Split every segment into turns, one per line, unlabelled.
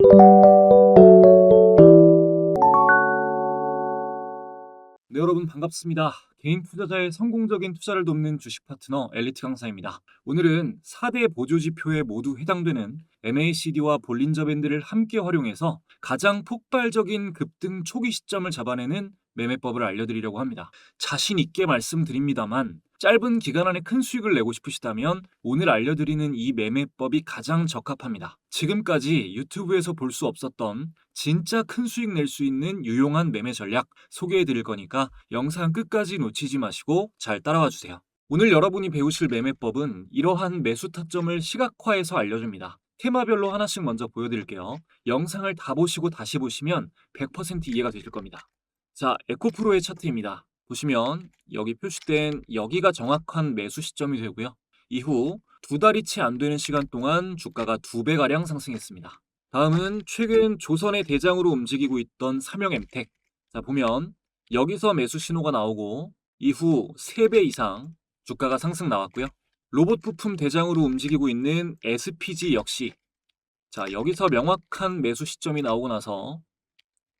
네, 여러분 반갑습니다. 개인 투자자의 성공적인 투자를 돕는 주식 파트너 엘리트 강사입니다. 오늘은 4대 보조지표에 모두 해당되는 MACD와 볼린저 밴드를 함께 활용해서 가장 폭발적인 급등 초기 시점을 잡아내는 매매법을 알려드리려고 합니다. 자신 있게 말씀드립니다만 짧은 기간 안에 큰 수익을 내고 싶으시다면 오늘 알려드리는 이 매매법이 가장 적합합니다. 지금까지 유튜브에서 볼 수 없었던 진짜 큰 수익 낼 수 있는 유용한 매매 전략 소개해 드릴 거니까 영상 끝까지 놓치지 마시고 잘 따라와 주세요. 오늘 여러분이 배우실 매매법은 이러한 매수 타점을 시각화해서 알려줍니다. 테마별로 하나씩 먼저 보여드릴게요. 영상을 다 보시고 다시 보시면 100% 이해가 되실 겁니다. 자, 에코프로의 차트입니다. 보시면 여기 표시된 여기가 정확한 매수 시점이 되고요. 이후 두 달이 채 안 되는 시간 동안 주가가 2배가량 상승했습니다. 다음은 최근 조선의 대장으로 움직이고 있던 삼형엠텍. 자, 보면 여기서 매수 신호가 나오고 이후 3배 이상 주가가 상승 나왔고요. 로봇 부품 대장으로 움직이고 있는 SPG 역시 자, 여기서 명확한 매수 시점이 나오고 나서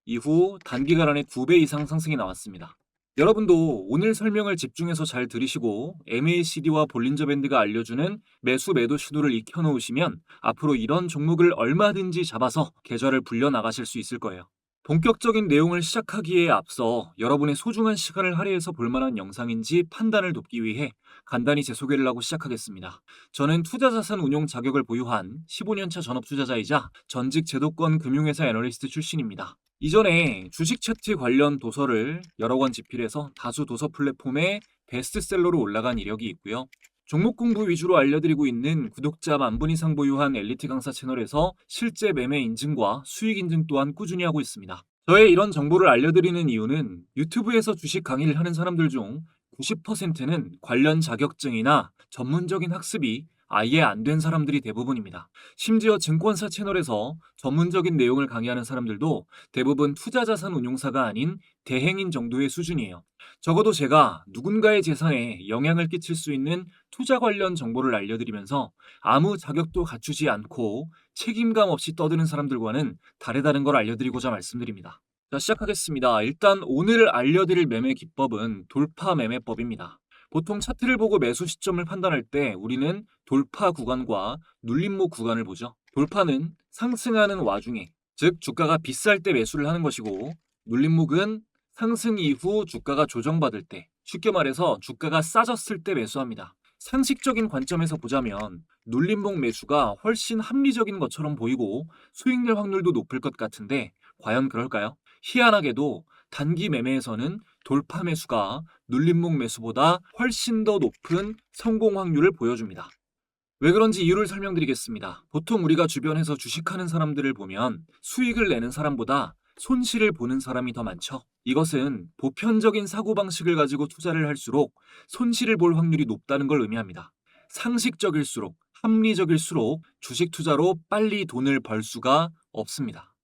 이후 단기간 안에 2배 이상 상승이 나왔습니다. 여러분도 오늘 설명을 집중해서 잘 들으시고 MACD와 볼린저 밴드가 알려주는 매수 매도 신호를 익혀놓으시면 앞으로 이런 종목을 얼마든지 잡아서 계좌를 불려나가실 수 있을 거예요. 본격적인 내용을 시작하기에 앞서 여러분의 소중한 시간을 할애해서 볼만한 영상인지 판단을 돕기 위해 간단히 제 소개를 하고 시작하겠습니다. 저는 투자자산 운용 자격을 보유한 15년차 전업투자자이자 전직 제도권 금융회사 애널리스트 출신입니다. 이전에 주식 차트 관련 도서를 여러 권 집필해서 다수 도서 플랫폼에 베스트셀러로 올라간 이력이 있고요. 종목 공부 위주로 알려드리고 있는 구독자 10,000분 이상 보유한 엘리트 강사 채널에서 실제 매매 인증과 수익 인증 또한 꾸준히 하고 있습니다. 저의 이런 정보를 알려드리는 이유는 유튜브에서 주식 강의를 하는 사람들 중 90%는 관련 자격증이나 전문적인 학습이 아예 안 된 사람들이 대부분입니다. 심지어 증권사 채널에서 전문적인 내용을 강의하는 사람들도 대부분 투자자산 운용사가 아닌 대행인 정도의 수준이에요. 적어도 제가 누군가의 재산에 영향을 끼칠 수 있는 투자 관련 정보를 알려드리면서 아무 자격도 갖추지 않고 책임감 없이 떠드는 사람들과는 다르다는 걸 알려드리고자 말씀드립니다. 자, 시작하겠습니다. 일단 오늘 알려드릴 매매 기법은 돌파 매매법입니다. 보통 차트를 보고 매수 시점을 판단할 때 우리는 돌파 구간과 눌림목 구간을 보죠. 돌파는 상승하는 와중에, 즉 주가가 비쌀 때 매수를 하는 것이고, 눌림목은 상승 이후 주가가 조정받을 때, 쉽게 말해서 주가가 싸졌을 때 매수합니다. 상식적인 관점에서 보자면 눌림목 매수가 훨씬 합리적인 것처럼 보이고 수익 낼 확률도 높을 것 같은데 과연 그럴까요? 희한하게도 단기 매매에서는 돌파 매수가 눌림목 매수보다 훨씬 더 높은 성공 확률을 보여줍니다. 왜 그런지 이유를 설명드리겠습니다. 보통 우리가 주변에서 주식하는 사람들을 보면 수익을 내는 사람보다 손실을 보는 사람이 더 많죠. 이것은 보편적인 사고방식을 가지고 투자를 할수록 손실을 볼 확률이 높다는 걸 의미합니다. 상식적일수록, 합리적일수록 주식 투자로 빨리 돈을 벌 수가 없습니다.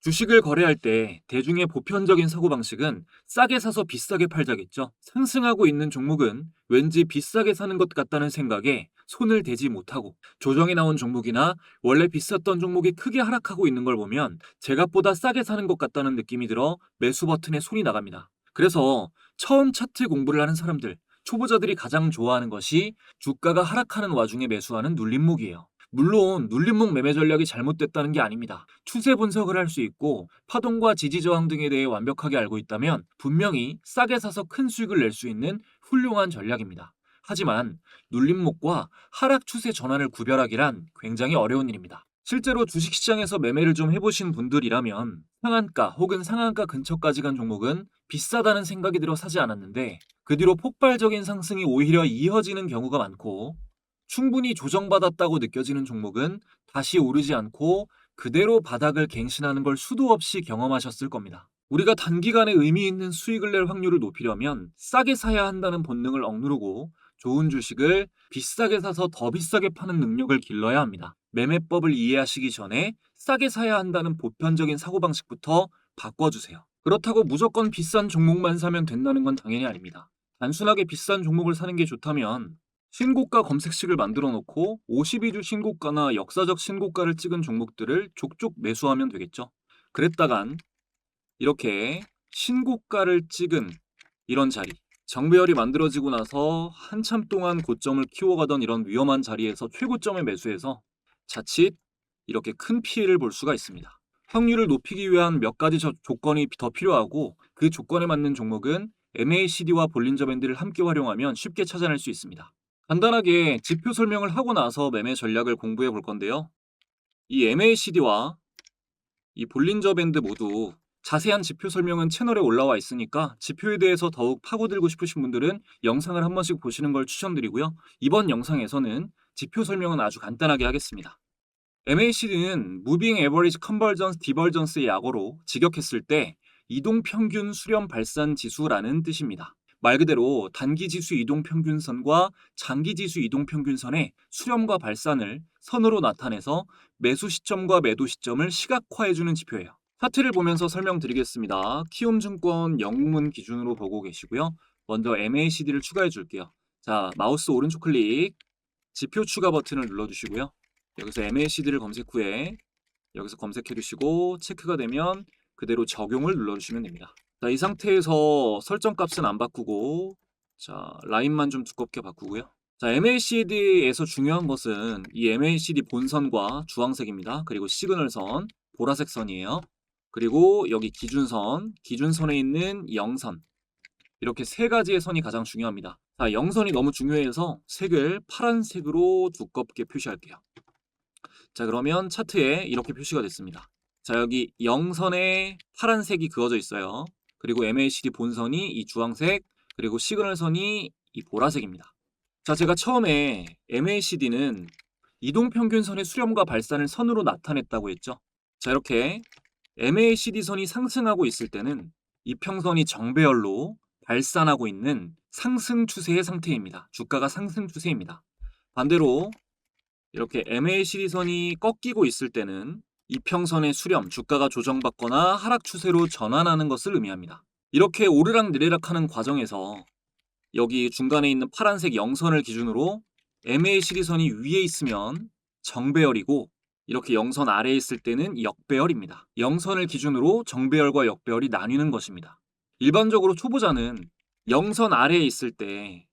주식을 거래할 때 대중의 보편적인 사고방식은 싸게 사서 비싸게 팔자겠죠. 상승하고 있는 종목은 왠지 비싸게 사는 것 같다는 생각에 손을 대지 못하고 조정이 나온 종목이나 원래 비쌌던 종목이 크게 하락하고 있는 걸 보면 제값보다 싸게 사는 것 같다는 느낌이 들어 매수 버튼에 손이 나갑니다. 그래서 처음 차트 공부를 하는 사람들, 초보자들이 가장 좋아하는 것이 주가가 하락하는 와중에 매수하는 눌림목이에요. 물론 눌림목 매매 전략이 잘못됐다는 게 아닙니다. 추세 분석을 할 수 있고 파동과 지지 저항 등에 대해 완벽하게 알고 있다면 분명히 싸게 사서 큰 수익을 낼 수 있는 훌륭한 전략입니다. 하지만 눌림목과 하락 추세 전환을 구별하기란 굉장히 어려운 일입니다. 실제로 주식시장에서 매매를 좀 해보신 분들이라면 상한가 혹은 상한가 근처까지 간 종목은 비싸다는 생각이 들어 사지 않았는데 그 뒤로 폭발적인 상승이 오히려 이어지는 경우가 많고 충분히 조정받았다고 느껴지는 종목은 다시 오르지 않고 그대로 바닥을 갱신하는 걸 수도 없이 경험하셨을 겁니다. 우리가 단기간에 의미 있는 수익을 낼 확률을 높이려면 싸게 사야 한다는 본능을 억누르고 좋은 주식을 비싸게 사서 더 비싸게 파는 능력을 길러야 합니다. 매매법을 이해하시기 전에 싸게 사야 한다는 보편적인 사고방식부터 바꿔주세요. 그렇다고 무조건 비싼 종목만 사면 된다는 건 당연히 아닙니다. 단순하게 비싼 종목을 사는 게 좋다면 신고가 검색식을 만들어 놓고 52주 신고가나 역사적 신고가를 찍은 종목들을 족족 매수하면 되겠죠. 그랬다간 이렇게 신고가를 찍은 이런 자리, 정배열이 만들어지고 나서 한참 동안 고점을 키워가던 이런 위험한 자리에서 최고점을 매수해서 자칫 이렇게 큰 피해를 볼 수가 있습니다. 확률을 높이기 위한 몇 가지 조건이 더 필요하고, 그 조건에 맞는 종목은 MACD와 볼린저 밴드를 함께 활용하면 쉽게 찾아낼 수 있습니다. 간단하게 지표 설명을 하고 나서 매매 전략을 공부해 볼 건데요. 이 MACD와 이 볼린저 밴드 모두 자세한 지표 설명은 채널에 올라와 있으니까 지표에 대해서 더욱 파고들고 싶으신 분들은 영상을 한 번씩 보시는 걸 추천드리고요. 이번 영상에서는 지표 설명은 아주 간단하게 하겠습니다. MACD는 Moving Average Convergence Divergence의 약어로 직역했을 때 이동평균 수렴 발산 지수라는 뜻입니다. 말 그대로 단기지수 이동평균선과 장기지수 이동평균선의 수렴과 발산을 선으로 나타내서 매수 시점과 매도 시점을 시각화해주는 지표예요. 차트를 보면서 설명드리겠습니다. 키움증권 영문 기준으로 보고 계시고요. 먼저 MACD를 추가해 줄게요. 자, 마우스 오른쪽 클릭, 지표 추가 버튼을 눌러주시고요. 여기서 MACD를 검색 후에 여기서 검색해 주시고 체크가 되면 그대로 적용을 눌러주시면 됩니다. 자, 이 상태에서 설정 값은 안 바꾸고, 자, 라인만 좀 두껍게 바꾸고요. 자, MACD에서 중요한 것은 이 MACD 본선과 주황색입니다. 그리고 시그널선, 보라색 선이에요. 그리고 여기 기준선, 기준선에 있는 영선, 이렇게 세 가지의 선이 가장 중요합니다. 자, 영선이 너무 중요해서 색을 파란색으로 두껍게 표시할게요. 자, 그러면 차트에 이렇게 표시가 됐습니다. 자, 여기 영선에 파란색이 그어져 있어요. 그리고 MACD 본선이 이 주황색, 그리고 시그널선이 이 보라색입니다. 자, 제가 처음에 MACD는 이동평균선의 수렴과 발산을 선으로 나타냈다고 했죠. 자, 이렇게 MACD 선이 상승하고 있을 때는 이평선이 정배열로 발산하고 있는 상승 추세의 상태입니다. 주가가 상승 추세입니다. 반대로 이렇게 MACD 선이 꺾이고 있을 때는 이평선의 수렴, 주가가 조정받거나 하락 추세로 전환하는 것을 의미합니다. 이렇게 오르락 내리락하는 과정에서 여기 중간에 있는 파란색 영선을 기준으로 MACD 선이 위에 있으면 정배열이고, 이렇게 영선 아래에 있을 때는 역배열입니다. 영선을 기준으로 정배열과 역배열이 나뉘는 것입니다. 일반적으로 초보자는 영선 아래에 있을 때,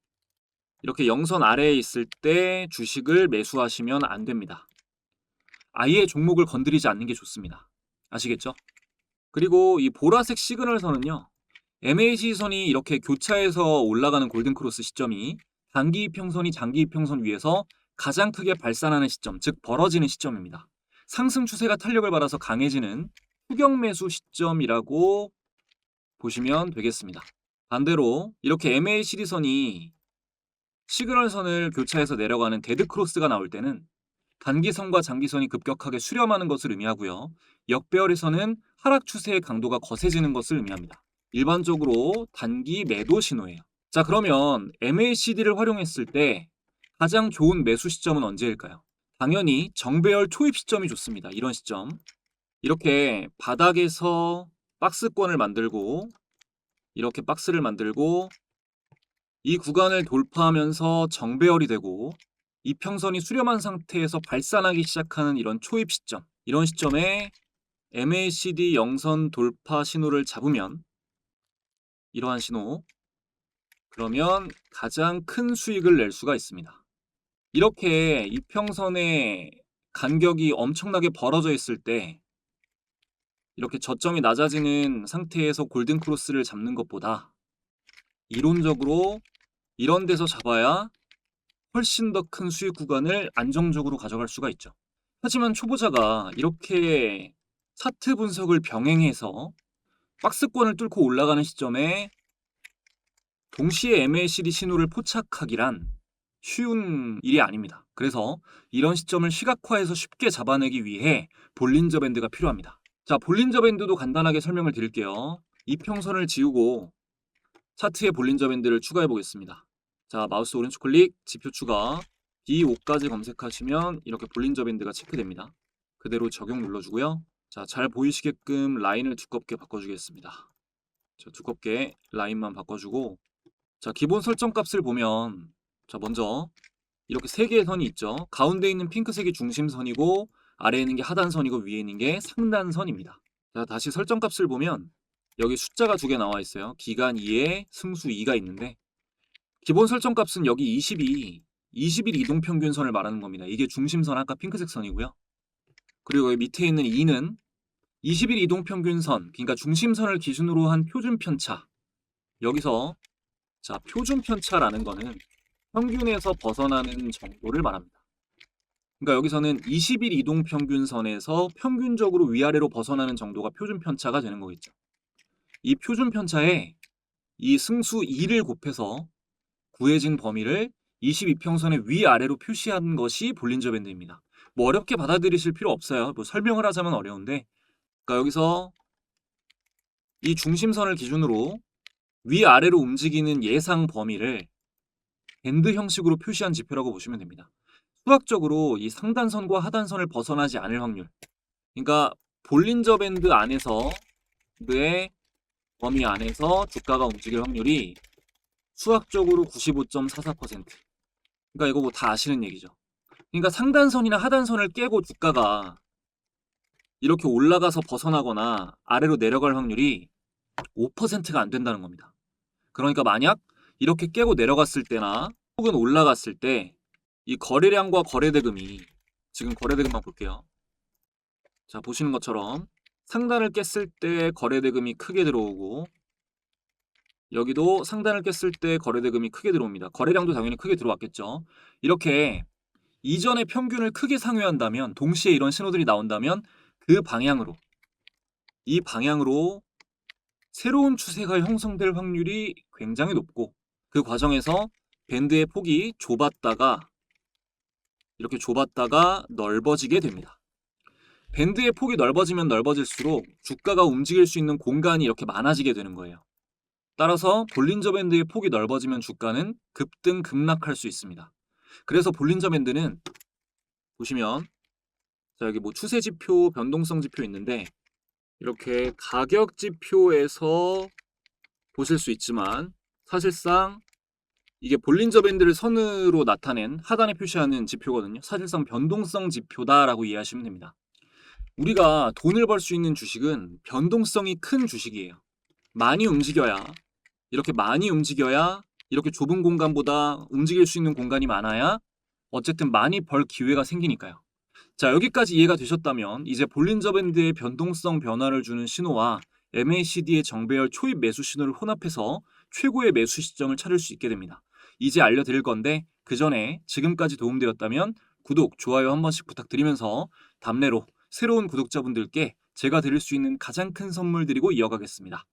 이렇게 영선 아래에 있을 때 주식을 매수하시면 안 됩니다. 아예 종목을 건드리지 않는 게 좋습니다. 아시겠죠? 그리고 이 보라색 시그널 선은요, MACD 선이 이렇게 교차해서 올라가는 골든크로스 시점이 단기 이평선이 장기 이평선 위에서 가장 크게 발산하는 시점, 즉 벌어지는 시점입니다. 상승 추세가 탄력을 받아서 강해지는 추격 매수 시점이라고 보시면 되겠습니다. 반대로 이렇게 MACD 선이 시그널 선을 교차해서 내려가는 데드크로스가 나올 때는 단기선과 장기선이 급격하게 수렴하는 것을 의미하고요. 역배열에서는 하락 추세의 강도가 거세지는 것을 의미합니다. 일반적으로 단기 매도 신호예요. 자, 그러면 MACD를 활용했을 때 가장 좋은 매수 시점은 언제일까요? 당연히 정배열 초입 시점이 좋습니다. 이런 시점. 이렇게 바닥에서 박스권을 만들고, 이렇게 박스를 만들고 이 구간을 돌파하면서 정배열이 되고 이평선이 수렴한 상태에서 발산하기 시작하는 이런 초입 시점, 이런 시점에 MACD 영선 돌파 신호를 잡으면, 이러한 신호, 그러면 가장 큰 수익을 낼 수가 있습니다. 이렇게 이평선의 간격이 엄청나게 벌어져 있을 때 이렇게 저점이 낮아지는 상태에서 골든크로스를 잡는 것보다 이론적으로 이런 데서 잡아야 훨씬 더 큰 수익 구간을 안정적으로 가져갈 수가 있죠. 하지만 초보자가 이렇게 차트 분석을 병행해서 박스권을 뚫고 올라가는 시점에 동시에 MACD 신호를 포착하기란 쉬운 일이 아닙니다. 그래서 이런 시점을 시각화해서 쉽게 잡아내기 위해 볼린저 밴드가 필요합니다. 자, 볼린저 밴드도 간단하게 설명을 드릴게요. 이평선을 지우고 차트에 볼린저 밴드를 추가해 보겠습니다. 자, 마우스 오른쪽 클릭, 지표 추가, B5까지 검색하시면 이렇게 볼린저 밴드가 체크됩니다. 그대로 적용 눌러주고요. 자, 잘 보이시게끔 라인을 두껍게 바꿔주겠습니다. 자, 두껍게 라인만 바꿔주고, 자, 기본 설정 값을 보면, 자, 먼저 이렇게 세 개의 선이 있죠. 가운데 있는 핑크색이 중심선이고 아래에 있는 게 하단선이고 위에 있는 게 상단선입니다. 자, 다시 설정값을 보면 여기 숫자가 두 개 나와 있어요. 기간 2에 승수 2가 있는데 기본 설정값은 여기 20일 이동평균선을 말하는 겁니다. 이게 중심선 아까 핑크색 선이고요. 그리고 여기 밑에 있는 2는 20일 이동평균선, 그러니까 중심선을 기준으로 한 표준편차. 여기서 자, 표준편차라는 거는 평균에서 벗어나는 정도를 말합니다. 그러니까 여기서는 20일 이동평균선에서 평균적으로 위아래로 벗어나는 정도가 표준편차가 되는 거겠죠. 이 표준편차에 이 승수 2를 곱해서 구해진 범위를 22평선의 위아래로 표시한 것이 볼린저 밴드입니다. 뭐 어렵게 받아들이실 필요 없어요. 뭐 설명을 하자면 어려운데, 그러니까 여기서 이 중심선을 기준으로 위아래로 움직이는 예상 범위를 밴드 형식으로 표시한 지표라고 보시면 됩니다. 수학적으로 이 상단선과 하단선을 벗어나지 않을 확률, 그러니까 볼린저 밴드 안에서의 범위 안에서 주가가 움직일 확률이 수학적으로 95.44%. 그러니까 이거 뭐 다 아시는 얘기죠. 그러니까 상단선이나 하단선을 깨고 주가가 이렇게 올라가서 벗어나거나 아래로 내려갈 확률이 5%가 안 된다는 겁니다. 그러니까 만약 이렇게 깨고 내려갔을 때나 혹은 올라갔을 때 이 거래량과 거래대금이, 지금 거래대금만 볼게요. 자, 보시는 것처럼 상단을 깼을 때 거래대금이 크게 들어오고 여기도 상단을 깼을 때 거래대금이 크게 들어옵니다. 거래량도 당연히 크게 들어왔겠죠. 이렇게 이전의 평균을 크게 상회한다면, 동시에 이런 신호들이 나온다면 그 방향으로, 이 방향으로 새로운 추세가 형성될 확률이 굉장히 높고, 그 과정에서 밴드의 폭이 이렇게 좁았다가 넓어지게 됩니다. 밴드의 폭이 넓어지면 넓어질수록 주가가 움직일 수 있는 공간이 이렇게 많아지게 되는 거예요. 따라서 볼린저 밴드의 폭이 넓어지면 주가는 급등 급락할 수 있습니다. 그래서 볼린저 밴드는 보시면 자, 여기 뭐 추세 지표, 변동성 지표 있는데 이렇게 가격 지표에서 보실 수 있지만 사실상 이게 볼린저 밴드를 선으로 나타낸 하단에 표시하는 지표거든요. 사실상 변동성 지표다라고 이해하시면 됩니다. 우리가 돈을 벌 수 있는 주식은 변동성이 큰 주식이에요. 많이 움직여야, 이렇게 좁은 공간보다 움직일 수 있는 공간이 많아야 어쨌든 많이 벌 기회가 생기니까요. 자, 여기까지 이해가 되셨다면 이제 볼린저 밴드의 변동성 변화를 주는 신호와 MACD의 정배열 초입 매수 신호를 혼합해서 최고의 매수 시점을 찾을 수 있게 됩니다. 이제 알려드릴 건데 그 전에 지금까지 도움되었다면 구독, 좋아요 한 번씩 부탁드리면서 답례로 새로운 구독자분들께 제가 드릴 수 있는 가장 큰 선물 드리고 이어가겠습니다.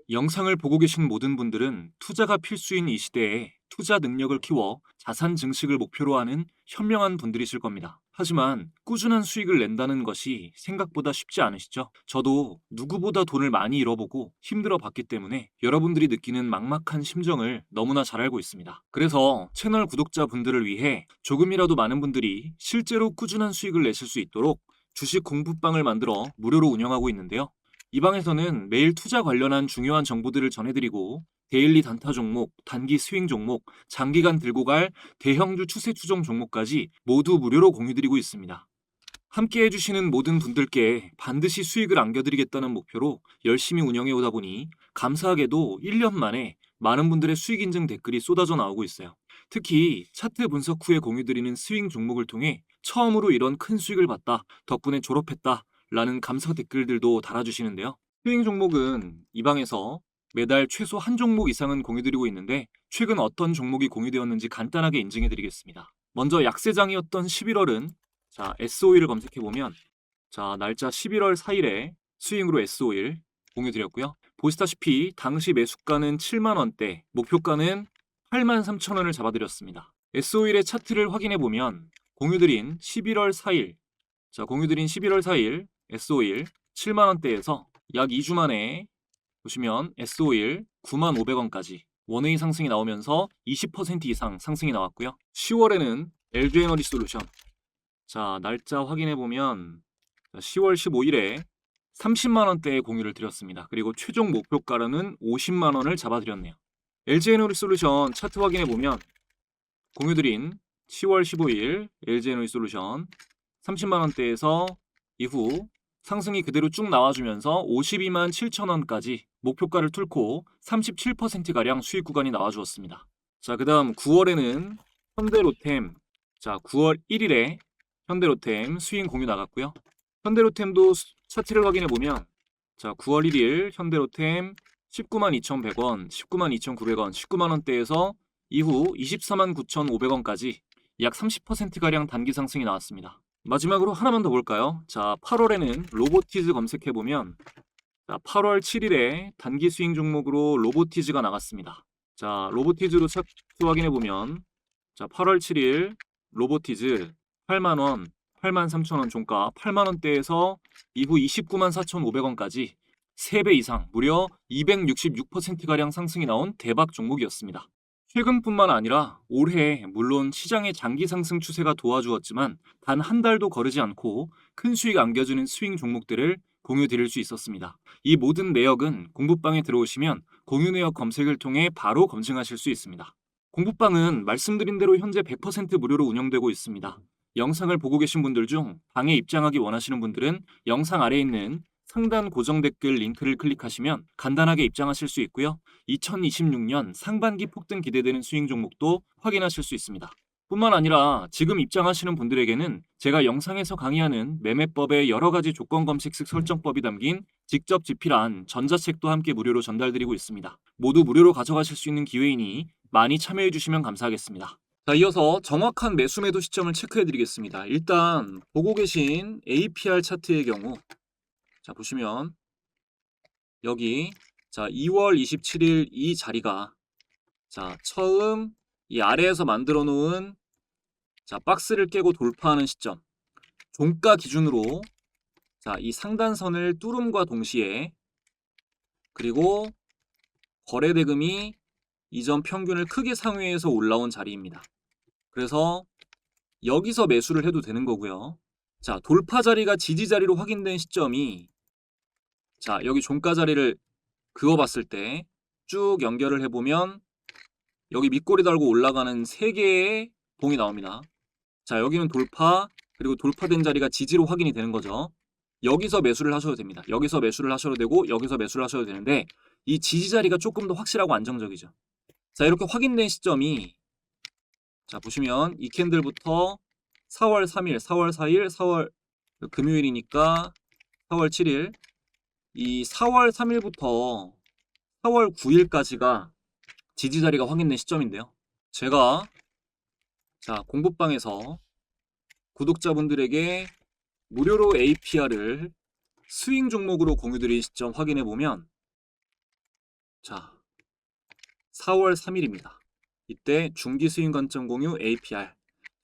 영상을 보고 계신 모든 분들은 투자가 필수인 이 시대에 투자 능력을 키워 자산 증식을 목표로 하는 현명한 분들이실 겁니다. 하지만 꾸준한 수익을 낸다는 것이 생각보다 쉽지 않으시죠? 저도 누구보다 돈을 많이 잃어보고 힘들어 봤기 때문에 여러분들이 느끼는 막막한 심정을 너무나 잘 알고 있습니다. 그래서 채널 구독자분들을 위해 조금이라도 많은 분들이 실제로 꾸준한 수익을 내실 수 있도록 주식 공부방을 만들어 무료로 운영하고 있는데요. 이 방에서는 매일 투자 관련한 중요한 정보들을 전해드리고 데일리 단타 종목, 단기 스윙 종목, 장기간 들고 갈 대형주 추세 추종 종목까지 모두 무료로 공유드리고 있습니다. 함께 해주시는 모든 분들께 반드시 수익을 안겨드리겠다는 목표로 열심히 운영해 오다 보니 감사하게도 1년 만에 많은 분들의 수익 인증 댓글이 쏟아져 나오고 있어요. 특히 차트 분석 후에 공유드리는 스윙 종목을 통해 처음으로 이런 큰 수익을 봤다, 덕분에 졸업했다 라는 감사 댓글들도 달아주시는데요. 스윙 종목은 이 방에서 매달 최소 한 종목 이상은 공유드리고 있는데 최근 어떤 종목이 공유되었는지 간단하게 인증해드리겠습니다. 먼저 약세장이었던 11월은 자, S51을 검색해보면 자, 날짜 11월 4일에 스윙으로 S51 공유드렸고요. 보시다시피 당시 매수가는 7만원대, 목표가는 83,000원을 잡아드렸습니다. S51의 차트를 확인해보면 공유드린 11월 4일 S51 7만원대에서 약 2주 만에 보시면 S51 95,500원까지 원웨이 상승이 나오면서 20% 이상 상승이 나왔고요. 10월에는 LG에너지솔루션 자, 날짜 확인해보면 10월 15일에 30만원대의 공유를 드렸습니다. 그리고 최종 목표가로는 50만원을 잡아드렸네요. LG에너지솔루션 차트 확인해보면 공유드린 10월 15일 LG에너지솔루션 30만 원대에서 이후 상승이 그대로 쭉 나와주면서 52만 7천 원까지 목표가를 뚫고 37%가량 수익 구간이 나와주었습니다. 자, 그 다음 9월에는 현대로템, 자 9월 1일에 현대로템 스윙 공유 나갔고요. 현대로템도 차트를 확인해 보면 자 9월 1일 현대로템 19만 2,100원, 19만 2,900원, 19만 원대에서 이후 24만 9,500원까지 약 30%가량 단기 상승이 나왔습니다. 마지막으로 하나만 더 볼까요? 자 8월에는 로보티즈 검색해보면 자 8월 7일에 단기 스윙 종목으로 로보티즈가 나갔습니다. 자 로보티즈로 차트 확인해보면 자 8월 7일 로보티즈 8만원, 8만 3천원 종가 8만원대에서 이후 29만 4,500원까지 3배 이상 무려 266%가량 상승이 나온 대박 종목이었습니다. 최근뿐만 아니라 올해 물론 시장의 장기 상승 추세가 도와주었지만 단 한 달도 거르지 않고 큰 수익 안겨주는 스윙 종목들을 공유 드릴 수 있었습니다. 이 모든 내역은 공부방에 들어오시면 공유 내역 검색을 통해 바로 검증하실 수 있습니다. 공부방은 말씀드린 대로 현재 100% 무료로 운영되고 있습니다. 영상을 보고 계신 분들 중 방에 입장하기 원하시는 분들은 영상 아래에 있는 상단 고정 댓글 링크를 클릭하시면 간단하게 입장하실 수 있고요. 2026년 상반기 폭등 기대되는 스윙 종목도 확인하실 수 있습니다. 뿐만 아니라 지금 입장하시는 분들에게는 제가 영상에서 강의하는 매매법의 여러 가지 조건 검색식 설정법이 담긴 직접 집필한 전자책도 함께 무료로 전달드리고 있습니다. 모두 무료로 가져가실 수 있는 기회이니 많이 참여해 주시면 감사하겠습니다. 자, 이어서 정확한 매수 매도 시점을 체크해 드리겠습니다. 일단 보고 계신 APR 차트의 경우 자 보시면 여기 자 2월 27일 이 자리가 자 처음 이 아래에서 만들어 놓은 자 박스를 깨고 돌파하는 시점 종가 기준으로 자 이 상단선을 뚫음과 동시에 그리고 거래대금이 이전 평균을 크게 상회해서 올라온 자리입니다. 그래서 여기서 매수를 해도 되는 거고요. 자 돌파 자리가 지지 자리로 확인된 시점이 자 여기 종가 자리를 그어봤을 때 쭉 연결을 해보면 여기 밑꼬리 달고 올라가는 3개의 봉이 나옵니다. 자 여기는 돌파 그리고 돌파된 자리가 지지로 확인이 되는 거죠. 여기서 매수를 하셔도 됩니다. 여기서 매수를 하셔도 되고 여기서 매수를 하셔도 되는데 이 지지 자리가 조금 더 확실하고 안정적이죠. 자 이렇게 확인된 시점이 자 보시면 이 캔들부터 4월 3일, 4월 4일, 4월 금요일이니까 4월 7일 이 4월 3일부터 4월 9일까지가 지지 자리가 확인된 시점인데요. 제가 자 공부방에서 구독자분들에게 무료로 APR을 스윙 종목으로 공유드린 시점 확인해 보면 자 4월 3일입니다. 이때 중기 스윙 관점 공유 APR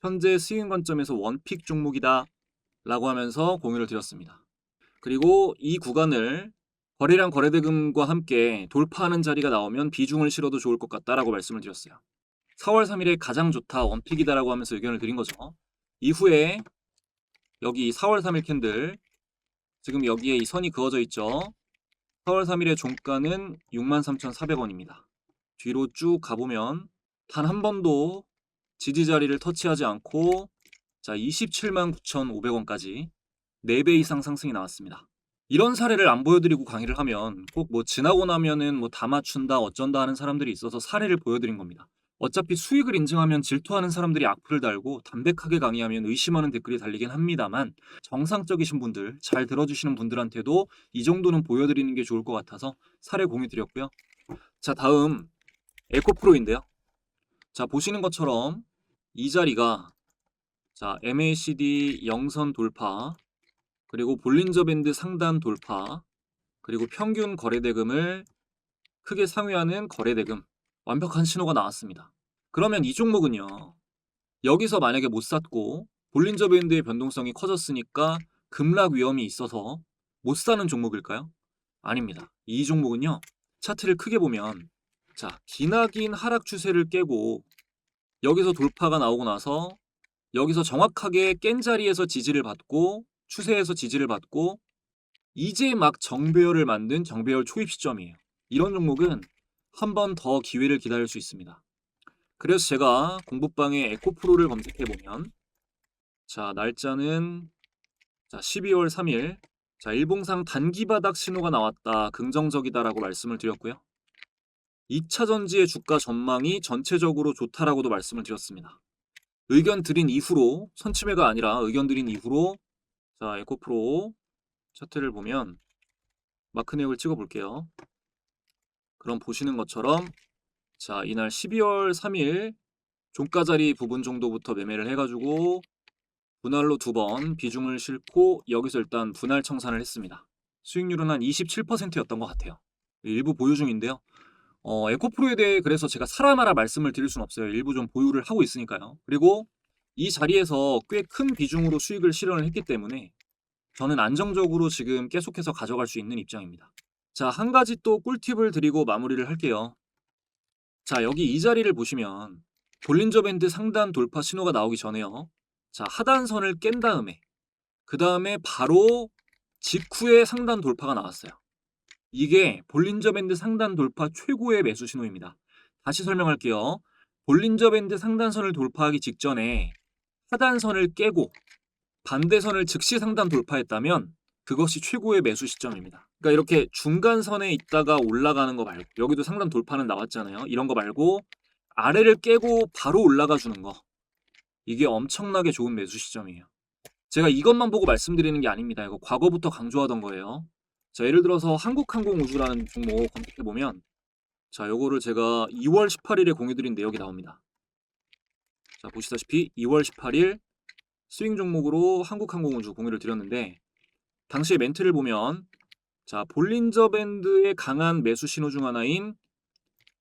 현재 스윙 관점에서 원픽 종목이다 라고 하면서 공유를 드렸습니다. 그리고 이 구간을 거래량 거래대금과 함께 돌파하는 자리가 나오면 비중을 실어도 좋을 것 같다라고 말씀을 드렸어요. 4월 3일에 가장 좋다 원픽이다라고 하면서 의견을 드린 거죠. 이후에 여기 4월 3일 캔들 지금 여기에 이 선이 그어져 있죠. 4월 3일의 종가는 63,400원입니다. 뒤로 쭉 가보면 단 한 번도 지지 자리를 터치하지 않고 자 27만 9,500원까지 4배 이상 상승이 나왔습니다. 이런 사례를 안 보여드리고 강의를 하면 꼭 뭐 지나고 나면은 뭐 다 맞춘다 어쩐다 하는 사람들이 있어서 사례를 보여드린 겁니다. 어차피 수익을 인증하면 질투하는 사람들이 악플을 달고 담백하게 강의하면 의심하는 댓글이 달리긴 합니다만 정상적이신 분들, 잘 들어주시는 분들한테도 이 정도는 보여드리는 게 좋을 것 같아서 사례 공유 드렸고요. 자 다음 에코프로인데요. 자 보시는 것처럼 이 자리가 자 MACD 영선 돌파 그리고 볼린저 밴드 상단 돌파 그리고 평균 거래대금을 크게 상회하는 거래대금 완벽한 신호가 나왔습니다. 그러면 이 종목은요. 여기서 만약에 못 샀고 볼린저 밴드의 변동성이 커졌으니까 급락 위험이 있어서 못 사는 종목일까요? 아닙니다. 이 종목은요. 차트를 크게 보면 자 기나긴 하락 추세를 깨고 여기서 돌파가 나오고 나서 여기서 정확하게 깬 자리에서 지지를 받고 추세에서 지지를 받고 이제 막 정배열을 만든 정배열 초입 시점이에요. 이런 종목은 한 번 더 기회를 기다릴 수 있습니다. 그래서 제가 공부방에 에코프로를 검색해 보면 자, 날짜는 자, 12월 3일. 자, 일봉상 단기 바닥 신호가 나왔다. 긍정적이다라고 말씀을 드렸고요. 2차 전지의 주가 전망이 전체적으로 좋다라고도 말씀을 드렸습니다. 의견 드린 이후로 선침해가 아니라 의견 드린 이후로 자, 에코프로 차트를 보면 마크 내역을 찍어 볼게요. 그럼 보시는 것처럼 자, 이날 12월 3일 종가 자리 부분 정도부터 매매를 해가지고 분할로 2번 비중을 싣고 여기서 일단 분할 청산을 했습니다. 수익률은 한 27%였던 것 같아요. 일부 보유 중인데요. 에코프로에 대해 그래서 제가 사람마다 말씀을 드릴 수는 없어요. 일부 좀 보유를 하고 있으니까요. 그리고 이 자리에서 꽤 큰 비중으로 수익을 실현을 했기 때문에 저는 안정적으로 지금 계속해서 가져갈 수 있는 입장입니다. 자, 한 가지 또 꿀팁을 드리고 마무리를 할게요. 자, 여기 이 자리를 보시면 볼린저 밴드 상단 돌파 신호가 나오기 전에요. 자, 하단선을 깬 다음에 그 다음에 바로 직후에 상단 돌파가 나왔어요. 이게 볼린저 밴드 상단 돌파 최고의 매수 신호입니다. 다시 설명할게요. 볼린저 밴드 상단선을 돌파하기 직전에 하단선을 깨고 반대선을 즉시 상단 돌파했다면 그것이 최고의 매수 시점입니다. 그러니까 이렇게 중간선에 있다가 올라가는 거 말고 여기도 상단 돌파는 나왔잖아요. 이런 거 말고 아래를 깨고 바로 올라가 주는 거. 이게 엄청나게 좋은 매수 시점이에요. 제가 이것만 보고 말씀드리는 게 아닙니다. 이거 과거부터 강조하던 거예요. 자, 예를 들어서 한국항공우주라는 종목 검색해보면 자, 요거를 제가 2월 18일에 공유드린 내역이 나옵니다. 자, 보시다시피 2월 18일 스윙 종목으로 한국항공우주 공유를 드렸는데 당시의 멘트를 보면 자, 볼린저 밴드의 강한 매수 신호 중 하나인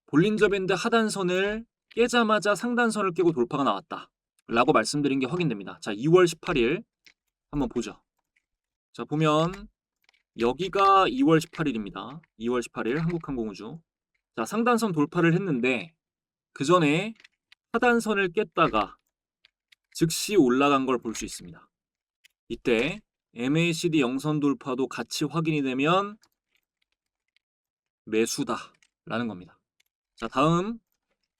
볼린저 밴드 하단선을 깨자마자 상단선을 깨고 돌파가 나왔다 라고 말씀드린 게 확인됩니다. 자, 2월 18일 한번 보죠. 자, 보면 여기가 2월 18일입니다. 2월 18일 한국항공우주. 자, 상단선 돌파를 했는데 그 전에 하단선을 깼다가 즉시 올라간 걸 볼 수 있습니다. 이때 MACD 영선 돌파도 같이 확인이 되면 매수다 라는 겁니다. 자, 다음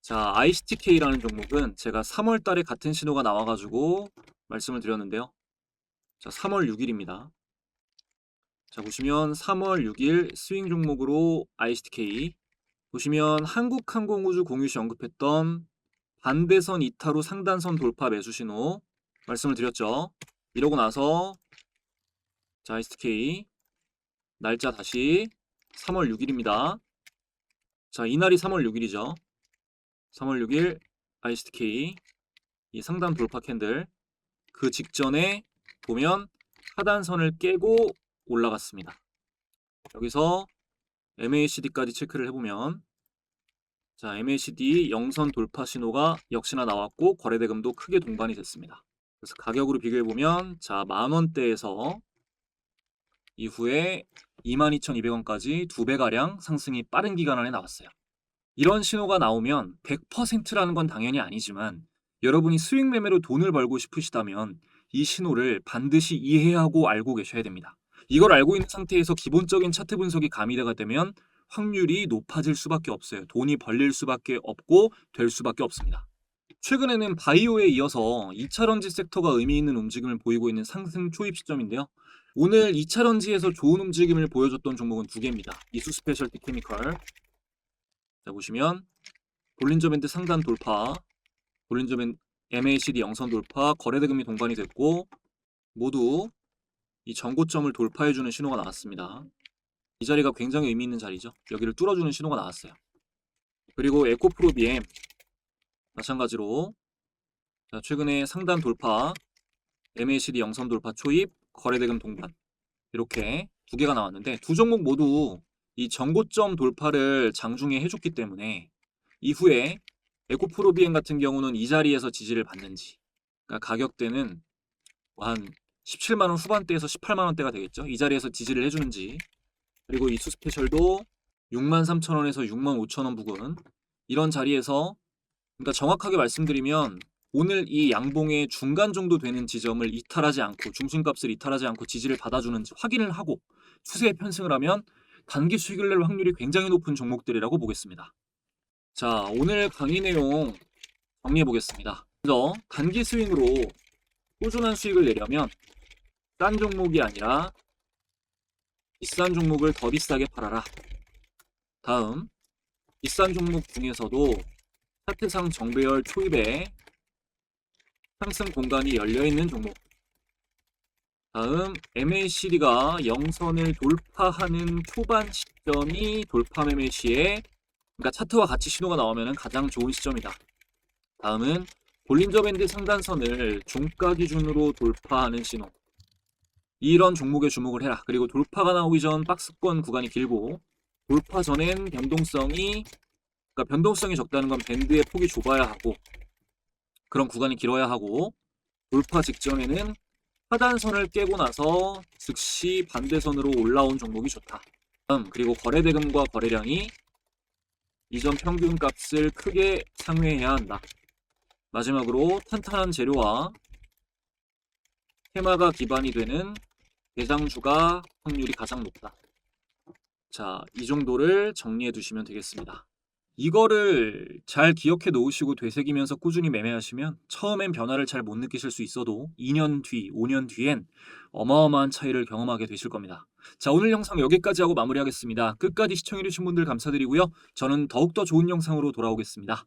자, ICTK라는 종목은 제가 3월 달에 같은 신호가 나와가지고 말씀을 드렸는데요. 자, 3월 6일입니다. 자, 보시면 3월 6일 스윙 종목으로 ICTK 보시면 한국항공우주 공유 시 언급했던 반대선 이탈 후 상단선 돌파 매수 신호 말씀을 드렸죠. 이러고 나서 자, ICTK 날짜 다시 3월 6일입니다. 자, 이날이 3월 6일이죠. 3월 6일 ICTK 이 상단 돌파 캔들 그 직전에 보면 하단선을 깨고 올라갔습니다. 여기서 MACD까지 체크를 해보면 자, MACD 영선 돌파 신호가 역시나 나왔고 거래대금도 크게 동반이 됐습니다. 그래서 가격으로 비교해보면 자, 만원대에서 이후에 22,200원까지 2배가량 상승이 빠른 기간 안에 나왔어요. 이런 신호가 나오면 100%라는 건 당연히 아니지만 여러분이 수익 매매로 돈을 벌고 싶으시다면 이 신호를 반드시 이해하고 알고 계셔야 됩니다. 이걸 알고 있는 상태에서 기본적인 차트 분석이 가미가 되면 확률이 높아질 수밖에 없어요. 돈이 벌릴 수밖에 없고 될 수밖에 없습니다. 최근에는 바이오에 이어서 2차 런지 섹터가 의미 있는 움직임을 보이고 있는 상승 초입 시점인데요. 오늘 2차 런지에서 좋은 움직임을 보여줬던 종목은 2개입니다. 이수 스페셜티 케미컬. 자, 보시면 볼린저 밴드 상단 돌파, 볼린저 밴드 MACD 영선 돌파, 거래대금이 동반이 됐고 모두 이 전고점을 돌파해주는 신호가 나왔습니다. 이 자리가 굉장히 의미 있는 자리죠. 여기를 뚫어주는 신호가 나왔어요. 그리고 에코프로 BM 마찬가지로 자, 최근에 상단 돌파, MACD 영선 돌파 초입, 거래대금 동반 이렇게 2개가 나왔는데 두 종목 모두 이 전고점 돌파를 장중에 해줬기 때문에 이후에 에코프로 BM 같은 경우는 이 자리에서 지지를 받는지 그러니까 가격대는 한 17만원 후반대에서 18만원대가 되겠죠. 이 자리에서 지지를 해주는지 그리고 이수 스페셜도 63,000원에서 65,000원 부근 이런 자리에서 그러니까 정확하게 말씀드리면 오늘 이 양봉의 중간 정도 되는 지점을 이탈하지 않고 중심값을 이탈하지 않고 지지를 받아주는지 확인을 하고 추세에 편승을 하면 단기 수익을 낼 확률이 굉장히 높은 종목들이라고 보겠습니다. 자, 오늘 강의 내용 정리해 보겠습니다. 먼저 단기 스윙으로 꾸준한 수익을 내려면 싼 종목이 아니라 비싼 종목을 더 비싸게 팔아라. 다음, 비싼 종목 중에서도 차트상 정배열 초입에 상승 공간이 열려있는 종목. 다음, MACD가 영선을 돌파하는 초반 시점이 돌파 매매 시에, 그러니까 차트와 같이 신호가 나오면 가장 좋은 시점이다. 다음은 볼린저 밴드 상단선을 종가 기준으로 돌파하는 신호. 이런 종목에 주목을 해라. 그리고 돌파가 나오기 전 박스권 구간이 길고, 돌파 전엔 그러니까 변동성이 적다는 건 밴드의 폭이 좁아야 하고 그런 구간이 길어야 하고, 돌파 직전에는 하단선을 깨고 나서 즉시 반대선으로 올라온 종목이 좋다. 그리고 거래대금과 거래량이 이전 평균 값을 크게 상회해야 한다. 마지막으로 탄탄한 재료와 테마가 기반이 되는 대장주가 확률이 가장 높다. 자, 이 정도를 정리해 두시면 되겠습니다. 이거를 잘 기억해 놓으시고 되새기면서 꾸준히 매매하시면 처음엔 변화를 잘 못 느끼실 수 있어도 2년 뒤, 5년 뒤엔 어마어마한 차이를 경험하게 되실 겁니다. 자, 오늘 영상 여기까지 하고 마무리하겠습니다. 끝까지 시청해주신 분들 감사드리고요. 저는 더욱더 좋은 영상으로 돌아오겠습니다.